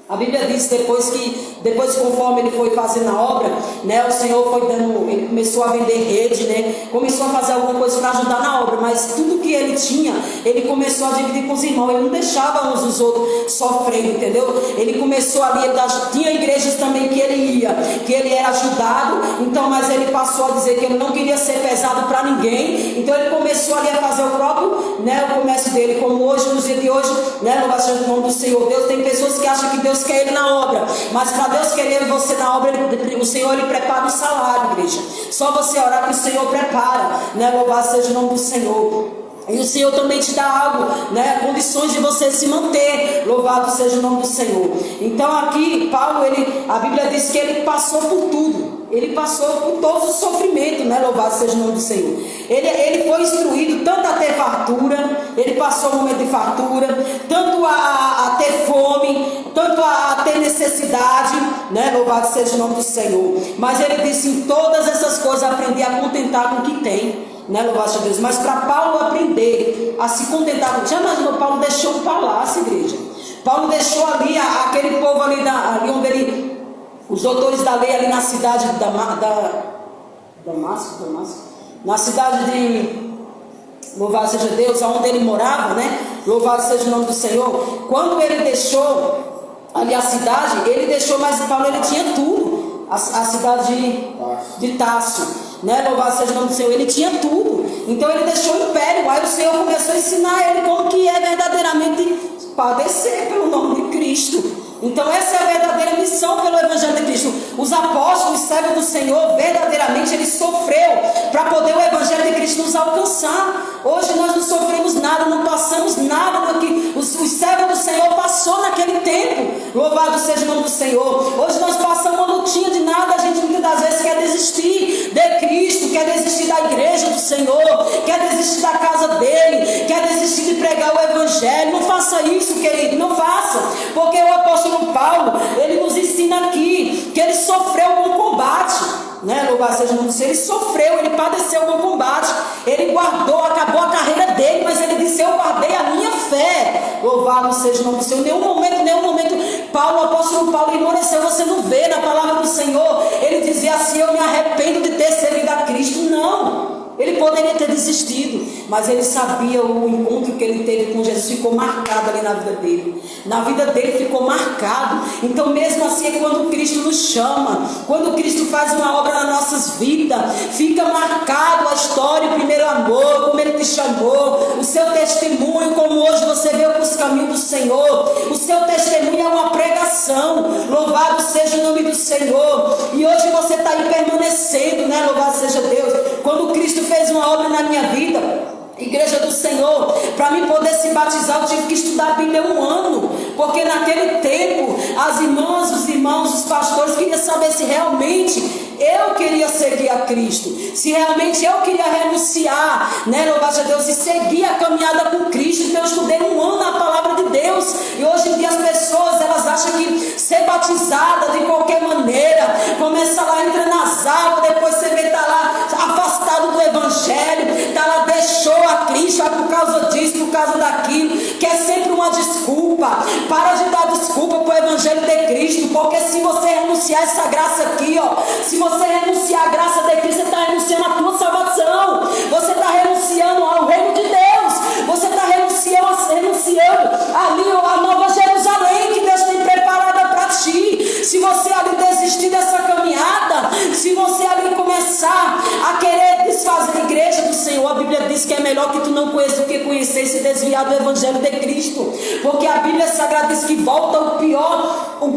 A Bíblia diz depois conforme ele foi fazendo a obra, né, o Senhor foi dando, ele começou a vender rede, né, começou a fazer alguma coisa para ajudar na obra, mas tudo que ele tinha, ele começou a dividir com os irmãos. Ele não deixava uns os outros sofrendo, entendeu? Ele começou ali, tinha igrejas também que ele ia, que ele era ajudado, então, mas ele passou a dizer que ele não queria ser pesado para ninguém. Então ele começou ali a fazer o próprio, né, o comércio dele, como hoje, nos dias de hoje, né, louvado seja o nome do Senhor. Deus, tem pessoas que acham que Deus quer ele na obra, mas para Deus querer você na obra, o Senhor, ele prepara o salário, igreja. Só você orar que o Senhor prepara, né? Louvado seja o nome do Senhor. E o Senhor também te dá algo, né? Condições de você se manter. Louvado seja o nome do Senhor. Então aqui, Paulo, a Bíblia diz que ele passou por tudo. Ele passou por todos os sofrimentos, né? Louvado seja o nome do Senhor. Ele foi instruído tanto a ter fartura, ele passou um momento de fartura, tanto a ter fome, tanto a ter necessidade, né? Louvado seja o nome do Senhor. Mas ele disse, em todas essas coisas aprendi a contentar com o que tem, né? Louvado seja Deus. Mas para Paulo aprender a se contentar, já imaginou? Paulo deixou o palácio, igreja. Paulo deixou ali aquele povo ali onde os doutores da lei ali na cidade de Damasco, na cidade de, louvado seja Deus, onde ele morava, né? Louvado seja o nome do Senhor. Quando ele deixou ali a cidade, ele deixou, mas Paulo, ele tinha tudo. A cidade de Tarso, né? Louvado seja o nome do Senhor, ele tinha tudo. Então ele deixou o império. Aí o Senhor começou a ensinar ele como que é verdadeiramente padecer pelo nome de Cristo. Então essa é a verdadeira missão pelo Evangelho de Cristo. Os apóstolos, servos do Senhor, verdadeiramente eles sofreram para poder o Evangelho de Cristo nos alcançar. Hoje nós não sofremos nada, não passamos nada do que os servos do Senhor passou naquele tempo. Louvado seja o nome do Senhor. Hoje nós passamos uma lutinha de nada. A gente muitas das vezes quer desistir de Cristo, quer desistir da igreja do Senhor, quer desistir da casa dele, quer desistir de pregar o Evangelho. Não faça isso, querido, não faça, porque o apóstolo Paulo, ele nos ensina aqui que ele sofreu um combate, né? Louvado seja o nome do Senhor. Ele sofreu, ele padeceu um combate, ele guardou, acabou a carreira dele, mas ele disse, eu guardei a minha fé. Louvado seja o nome do Senhor. Em nenhum momento, Paulo, o apóstolo Paulo, endureceu. Você não vê na palavra do Senhor ele dizia assim, eu me arrependo de ter servido a Cristo. Não. Ele poderia ter desistido, mas ele sabia o encontro que ele teve com Jesus, ficou marcado ali na vida dele. Na vida dele ficou marcado. Então mesmo assim é quando Cristo nos chama, quando Cristo faz uma obra nas nossas vidas, fica marcado a história, o primeiro amor, como ele te chamou, o seu testemunho, como hoje você veio para os caminhos do Senhor. O seu testemunho é uma pregação. Louvado seja o nome do Senhor. E hoje você está aí permanecendo, né? Louvado seja Deus. Quando Cristo fez uma obra na minha vida, igreja do Senhor, para mim poder se batizar, eu tive que estudar a Bíblia 1 ano, porque naquele tempo as irmãs, os irmãos, os pastores queriam saber se realmente eu queria seguir a Cristo, se realmente eu queria renunciar, né, louvado a Deus, e seguir a caminhada com Cristo. Então eu estudei 1 ano na palavra de Deus, e hoje em dia as pessoas, elas acham que ser batizada de qualquer maneira, começa lá, entra nas águas, depois você vê, tá lá afastado do evangelho, tá lá, deixou a Cristo, por causa disso, por causa daquilo, que é sempre uma desculpa. Para de dar desculpa para o evangelho de Cristo, porque se você renunciar essa graça aqui, ó, se você renunciar a graça de Cristo, você está renunciando a tua salvação, você está renunciando ao reino de Deus, você está renunciando ali a Nova Jerusalém que Deus tem preparada para ti. Se você ali desistir dessa caminhada, se você ali começar a querer desfazer a igreja do Senhor, a Bíblia diz que é melhor que tu não conheça do que conhecer e se desviar do evangelho de Cristo, porque a Bíblia Sagrada diz que volta o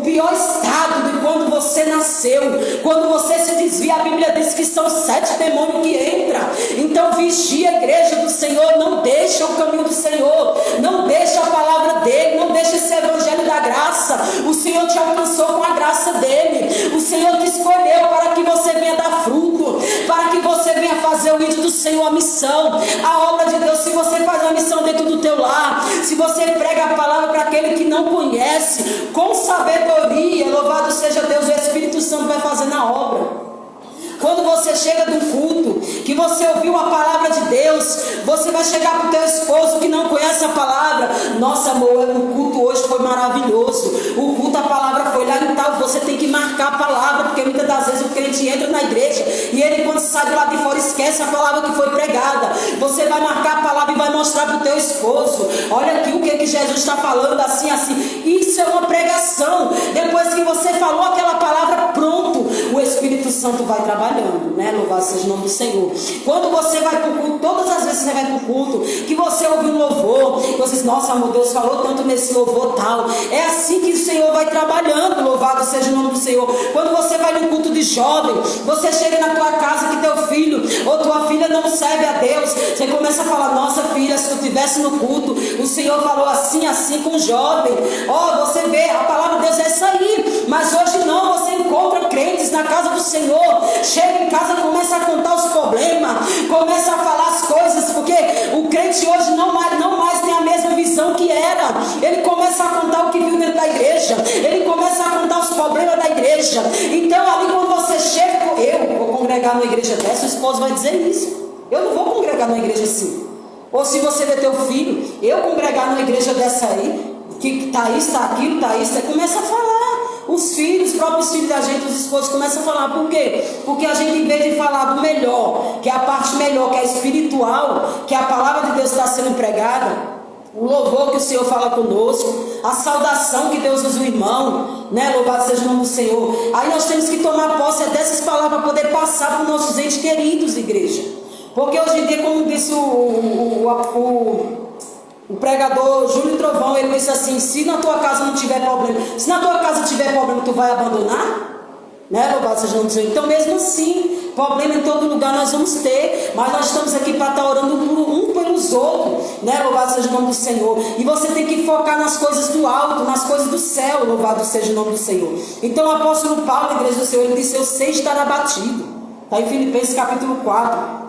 pior estado de quando você nasceu. Quando você se desvia, a Bíblia diz que são 7 demônios que entram. Então vigia a igreja do Senhor, não deixa o caminho do Senhor, não deixa a palavra dele, não deixa esse evangelho da graça. O Senhor te alcançou com a graça dele, o Senhor te escolheu para que você venha dar fruto, para que você venha fazer o ídolo do Senhor, a missão, a obra de Deus. Se você faz a missão dentro do teu lar, se você prega a palavra para aquele que não conhece, com sabedoria, louvado seja Deus, o Espírito Santo vai fazer na obra. Quando você chega do culto, que você ouviu a palavra de Deus, você vai chegar para o teu esposo que não conhece a palavra: nossa, amor, o culto hoje foi maravilhoso, o culto, a palavra foi lá e tal. Você tem que marcar a palavra, porque muitas das vezes o crente entra na igreja e ele, quando sai de lá de fora, esquece a palavra que foi pregada. Você vai marcar a palavra e vai mostrar para o teu esposo: olha aqui o que Jesus está falando, assim, assim. Isso é uma pregação. Depois que você falou aquela palavra, pronto, o Espírito Santo vai trabalhando, né? Louvado seja o nome do Senhor. Quando você vai para o culto, todas as vezes que você vai para o culto, que você ouve um louvor, você diz: nossa, amor, Deus falou tanto nesse louvor tal. É assim que o Senhor vai trabalhando, louvado seja o nome do Senhor. Quando você vai no culto de jovem, você chega na tua casa que teu filho ou tua filha não serve a Deus, você começa a falar: nossa filha, se tu estivesse no culto, o Senhor falou assim, assim com o jovem. Ó, você vê, a palavra de Deus é essa aí. Mas hoje não, você encontra crentes na casa do Senhor, chega em casa e começa a contar os problemas, começa a falar as coisas, porque o crente hoje não mais tem a mesma visão que era. Ele começa a contar o que viu dentro da igreja, ele começa a contar os problemas da igreja. Então ali quando você chega, eu vou congregar numa igreja dessa, o esposo vai dizer isso: eu não vou congregar numa igreja assim. Ou se você vê teu filho, eu congregar numa igreja dessa aí, que tá isso, tá aquilo, tá isso, aí começa a falar. Os filhos, os próprios filhos da gente, os esposos começam a falar. Por quê? Porque a gente, em vez de falar do melhor, que é a parte melhor, que é espiritual, que a palavra de Deus está sendo pregada, o louvor que o Senhor fala conosco, a saudação que Deus usa o irmão, né? Louvado seja o nome do Senhor. Aí nós temos que tomar posse dessas palavras para poder passar para os nossos entes queridos, igreja. Porque hoje em dia, como disse o pregador Júlio Trovão, ele disse assim: se na tua casa não tiver problema, se na tua casa tiver problema, tu vai abandonar? Né? Louvado seja o nome do Senhor. Então mesmo assim, problema em todo lugar nós vamos ter, mas nós estamos aqui para estar orando um pelos outros, né? Louvado seja o nome do Senhor. E você tem que focar nas coisas do alto, nas coisas do céu. Louvado seja o nome do Senhor. Então o apóstolo Paulo, na igreja do Senhor, ele disse: eu sei estar abatido. Está em Filipenses capítulo 4.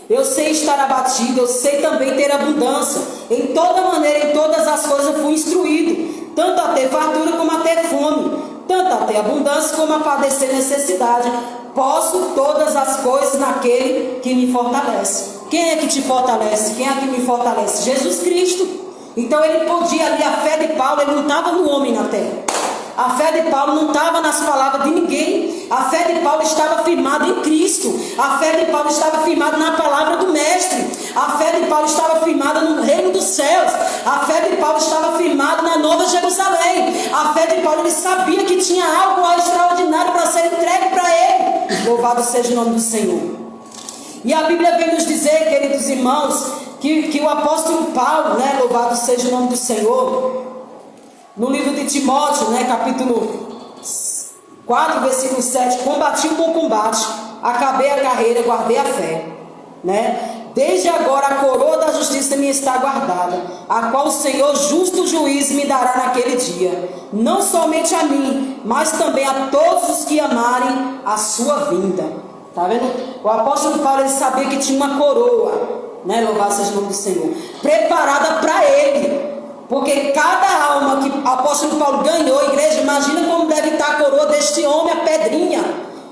Eu sei estar abatido, eu sei também ter abundância. Em toda maneira, em todas as coisas fui instruído, tanto a ter fartura como a ter fome, tanto a ter abundância como a padecer necessidade. Posso todas as coisas naquele que me fortalece. Quem é que te fortalece? Quem é que me fortalece? Jesus Cristo. Então ele podia ali, a fé de Paulo, ele não estava no homem na terra. A fé de Paulo não estava nas palavras de ninguém. A fé de Paulo estava firmada em Cristo. A fé de Paulo estava firmada na palavra do Mestre. A fé de Paulo estava firmada no reino dos céus. A fé de Paulo estava firmada na Nova Jerusalém. A fé de Paulo, ele sabia que tinha algo extraordinário para ser entregue para ele. Louvado seja o nome do Senhor. E a Bíblia vem nos dizer, queridos irmãos, que o apóstolo Paulo, né, louvado seja o nome do Senhor, no livro de Timóteo, né, capítulo 4, versículo 7, combati o bom combate, acabei a carreira, guardei a fé, né? desde agora a coroa da justiça me está guardada, a qual o Senhor justo juiz me dará naquele dia, não somente a mim, mas também a todos os que amarem a sua vinda. Tá vendo? O apóstolo Paulo, ele sabia que tinha uma coroa, né? Louvado seja o nome do Senhor, preparada para ele. Porque cada alma que o apóstolo Paulo ganhou, igreja, imagina como deve estar a coroa deste homem, a pedrinha,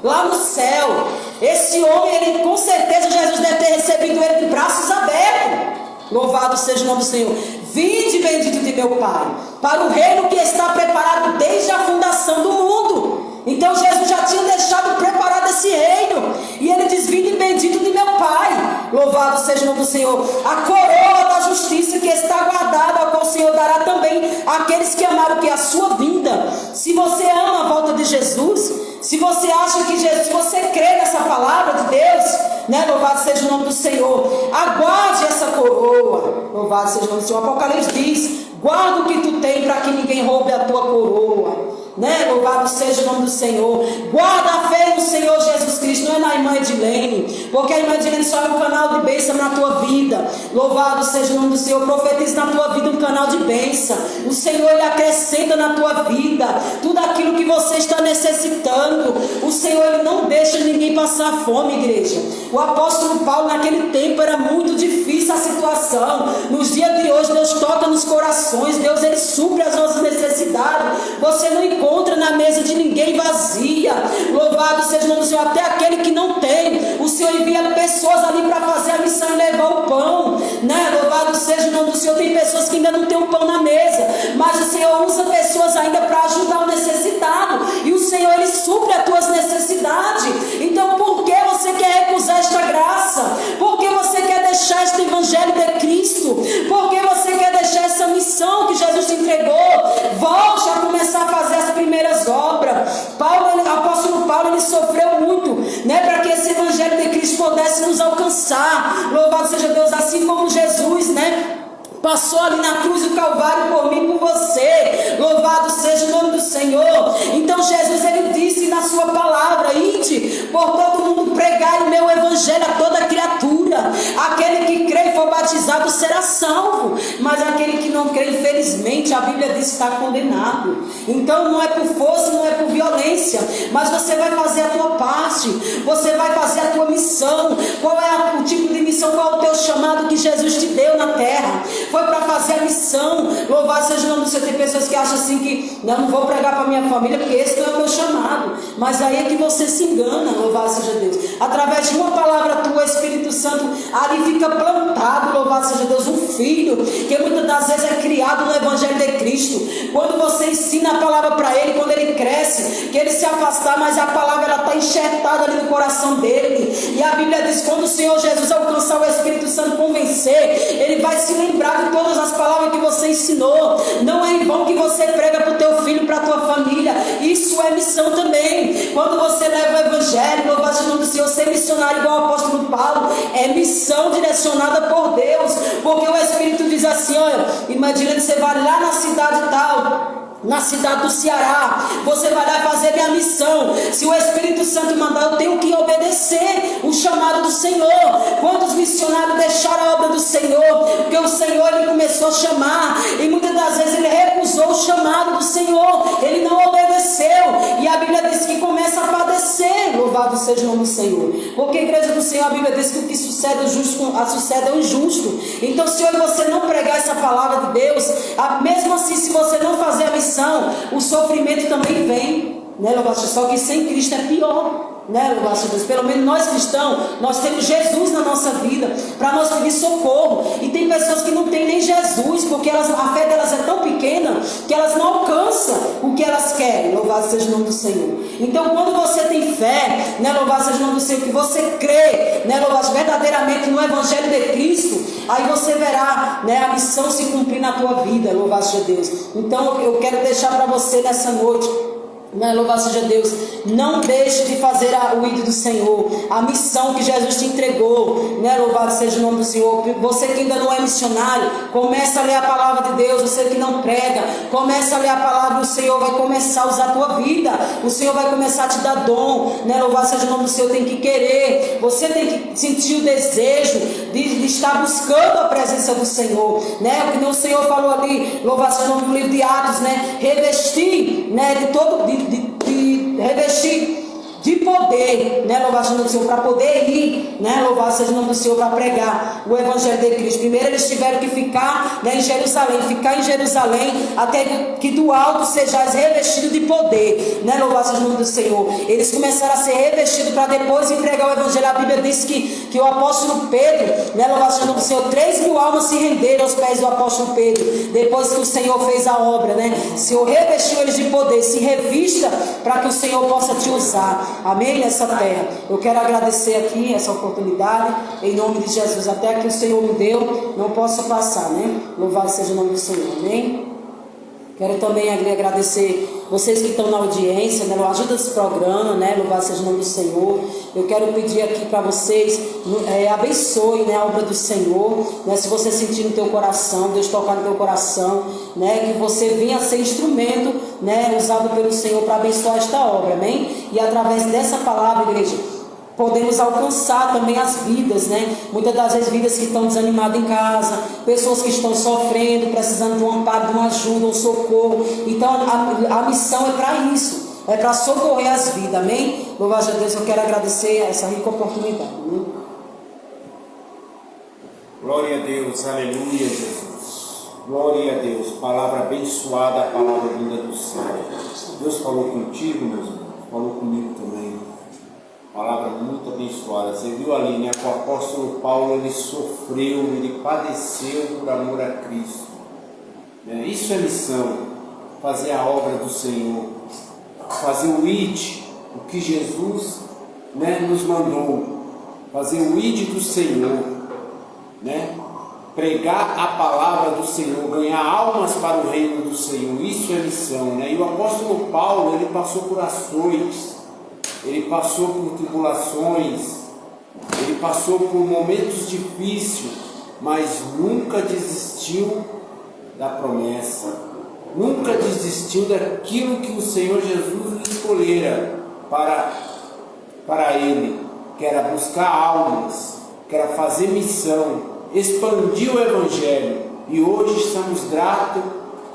lá no céu. Esse homem, ele com certeza, Jesus deve ter recebido ele de braços abertos. Louvado seja o nome do Senhor. Vinde, bendito de meu Pai, para o reino que está preparado desde a fundação do mundo. Então Jesus já tinha deixado preparado esse reino. E ele diz: vinde, bendito de meu Pai. Louvado seja o nome do Senhor. A coroa da justiça que está guardada, a qual o Senhor dará também àqueles que amaram, que é a sua vinda. Se você ama a volta de Jesus, se você acha que Jesus, se você crê nessa palavra de Deus, né? Louvado seja o nome do Senhor, aguarde essa coroa. Louvado seja o nome do Senhor. O Apocalipse diz: guarda o que tu tem, para que ninguém roube a tua coroa, né? Louvado seja o nome do Senhor. Guarda a fé no Senhor Jesus Cristo, não é na irmã Edilene, porque a irmã Edilene só é um canal de bênção na tua vida. Louvado seja o nome do Senhor. Profetiza na tua vida um canal de bênção. O Senhor, ele acrescenta na tua vida tudo aquilo que você está necessitando. O Senhor, ele não deixa ninguém passar fome, igreja. O apóstolo Paulo, naquele tempo, era muito difícil a situação. Nos dias de hoje, Deus toca nos corações. Deus, ele supre as nossas necessidades. Você não encontra na mesa de ninguém vazia. Louvado seja o nome do Senhor. Até aquele que não tem, o Senhor envia pessoas ali para fazer a missão e levar o pão, né? Louvado seja o nome do Senhor. Tem pessoas que ainda não têm o pão na mesa, mas o Senhor usa pessoas ainda para ajudar o necessitado. E o Senhor, ele supre as tuas necessidades. Então, por que você quer recusar esta graça? Por que você quer deixar este evangelho de Cristo? Por que você quer deixar essa missão que Jesus te entregou? Volte a começar a fazer as primeiras obras. O apóstolo Paulo, ele sofreu muito, né, para que esse evangelho de Cristo pudesse nos alcançar. Louvado seja Deus. Assim como Jesus, né, passou ali na cruz do Calvário por mim e por você. Louvado seja o nome do Senhor. Então Jesus, ele disse na sua palavra: ide por todo mundo, pregai o meu evangelho a toda criatura. Aquele que crê e for batizado será salvo, mas aquele que não crê, infelizmente, a Bíblia diz que está condenado. Então não é por força, não é por violência, mas você vai fazer a tua parte, você vai fazer a tua missão. Qual é o tipo de missão? Qual é o teu chamado que Jesus te deu na terra? Foi para fazer a missão. Louvado seja o nome do Senhor. Tem pessoas que acham assim que não vou pregar para minha família, porque esse não é o meu chamado. Mas aí é que você se engana. Louvado seja Deus. Através de uma palavra tua, Espírito Santo, ali fica plantado, louvado seja Deus, um filho que muitas das vezes é criado no evangelho de Cristo. Quando você ensina a palavra para ele, quando ele cresce, que ele se afastar, mas a palavra, ela está enxertada ali no coração dele. E a Bíblia diz: quando o Senhor Jesus alcançar o Espírito Santo, convencer, ele vai se lembrar de todas as palavras que você ensinou. Não é em vão que você prega para o teu filho, para a tua família. Isso é missão também. Quando você leva o evangelho, louvado seja o nome do Senhor, ser missionário igual o apóstolo Paulo, é missão direcionada por Deus. Porque o Espírito diz assim: olha, imagina que você vai lá na cidade tal, na cidade do Ceará, você vai lá fazer minha missão. Se o Espírito Santo mandar, eu tenho que obedecer o chamado do Senhor. Quantos missionários deixaram a obra do Senhor? Porque o Senhor, ele começou a chamar, e muitas das vezes ele recusou o chamado do Senhor, ele não obedeceu, e a Bíblia diz que começa a padecer. Louvado seja o nome do Senhor. Porque a igreja do Senhor, a Bíblia diz que o que sucede ao justo, sucede ao injusto. Então, se hoje você não pregar essa palavra de Deus, mesmo assim, se você não fazer a missão, o sofrimento também vem, né? Só que sem Cristo é pior, né? Pelo menos nós cristãos, nós temos Jesus na nossa vida para nós pedir socorro. E tem pessoas que não têm nem Jesus, porque a fé delas é tão pequena que elas não alcançam o que elas querem. Louvado seja o nome do Senhor. Então, quando você tem fé, né? Louvado seja o nome do Senhor, que você crê, né? Louvado verdadeiramente no Evangelho de Cristo, aí você verá, né, a missão se cumprir na tua vida. Louvado seja Deus. Então eu quero deixar para você nessa noite, né, louvado seja Deus, não deixe de fazer o ídolo do Senhor, a missão que Jesus te entregou, né? né? Louvado seja o nome do Senhor. Você que ainda não é missionário, começa a ler a palavra de Deus. Você que não prega, começa a ler a palavra. O Senhor vai começar a usar a tua vida. O Senhor vai começar a te dar dom, né? Louvado seja o nome do Senhor. Tem que querer, você tem que sentir o desejo de estar buscando a presença do Senhor, né? O que o Senhor falou ali, louvado seja o nome do livro de Atos, né? Revestir, né? Revestir de poder, né? Louvado seja o nome do Senhor, para poder ir, né? Louvado seja o nome do Senhor, para pregar o Evangelho de Cristo. Primeiro eles tiveram que ficar, né, em Jerusalém, até que do alto sejais revestido de poder, né? Louvado seja o nome do Senhor. Eles começaram a ser revestidos para depois ir pregar o Evangelho. A Bíblia diz que o apóstolo Pedro, né? Louvado seja o nome do Senhor, 3.000 almas se renderam aos pés do apóstolo Pedro, depois que o Senhor fez a obra, né? O Senhor revestiu eles de poder. Se revista para que o Senhor possa te usar. Amém? Nessa terra. Eu quero agradecer aqui essa oportunidade, em nome de Jesus. Até que o Senhor me deu, não posso passar, né? Louvado seja o nome do Senhor. Amém? Quero também agradecer vocês que estão na audiência, né? Ajuda esse programa, né? Louvado seja o nome do Senhor. Eu quero pedir aqui para vocês, abençoe, né, a obra do Senhor, né? Se você sentir no teu coração, Deus tocar no teu coração, né? Que você venha ser instrumento, né, usado pelo Senhor para abençoar esta obra, amém? E através dessa palavra, igreja, podemos alcançar também as vidas, né? Muitas das vezes vidas que estão desanimadas em casa, pessoas que estão sofrendo, precisando de um amparo, de uma ajuda, um socorro. Então a missão é para isso, é para socorrer as vidas, amém? Louvado a Deus, eu quero agradecer essa rica oportunidade, amém? Glória a Deus, aleluia, Jesus. Glória a Deus, palavra abençoada, a palavra vinda do céu. Deus falou contigo, meus irmãos, falou comigo também. Palavra muito abençoada. Você viu ali, né? Que o apóstolo Paulo, ele sofreu, ele padeceu por amor a Cristo. Isso é missão, fazer a obra do Senhor, fazer o id, o que Jesus, né, nos mandou, fazer o id do Senhor, né? Pregar a palavra do Senhor, ganhar almas para o reino do Senhor. Isso é missão, né? E o apóstolo Paulo, ele passou por açoites, ele passou por tribulações, ele passou por momentos difíceis, mas nunca desistiu da promessa, nunca desistiu daquilo que o Senhor Jesus escolhera para ele, que era buscar almas, que era fazer missão, expandir o Evangelho. E hoje estamos gratos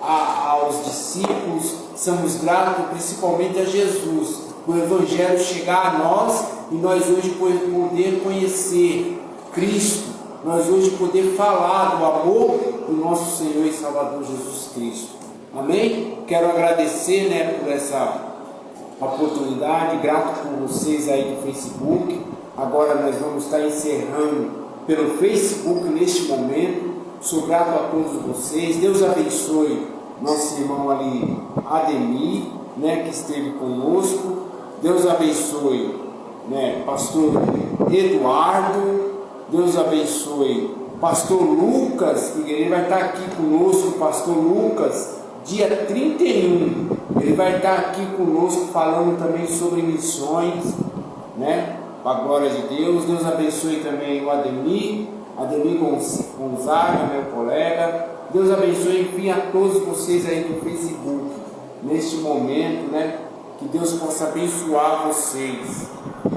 aos discípulos, somos gratos principalmente a Jesus, o Evangelho chegar a nós e nós hoje poder conhecer Cristo, nós hoje poder falar do amor do nosso Senhor e Salvador Jesus Cristo. Amém? Quero agradecer, né, por essa oportunidade, grato por vocês aí do Facebook. Agora nós vamos estar encerrando pelo Facebook neste momento. Sou grato a todos vocês. Deus abençoe nosso irmão ali, Ademir, né, que esteve conosco. Deus abençoe, né, pastor Eduardo. Deus abençoe pastor Lucas, que ele vai estar aqui conosco, pastor Lucas, dia 31. Ele vai estar aqui conosco falando também sobre missões, né, para a glória de Deus. Deus abençoe também o Ademir Gonzaga, meu colega. Deus abençoe, enfim, a todos vocês aí do Facebook, neste momento, né? Que Deus possa abençoar vocês,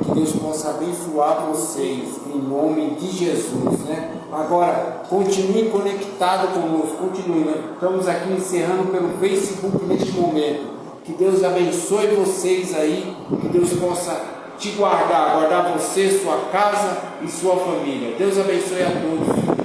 que Deus possa abençoar vocês, em nome de Jesus, né? Agora, continue conectado conosco, continue, né? Estamos aqui encerrando pelo Facebook neste momento. Que Deus abençoe vocês aí, que Deus possa te guardar você, sua casa e sua família. Deus abençoe a todos.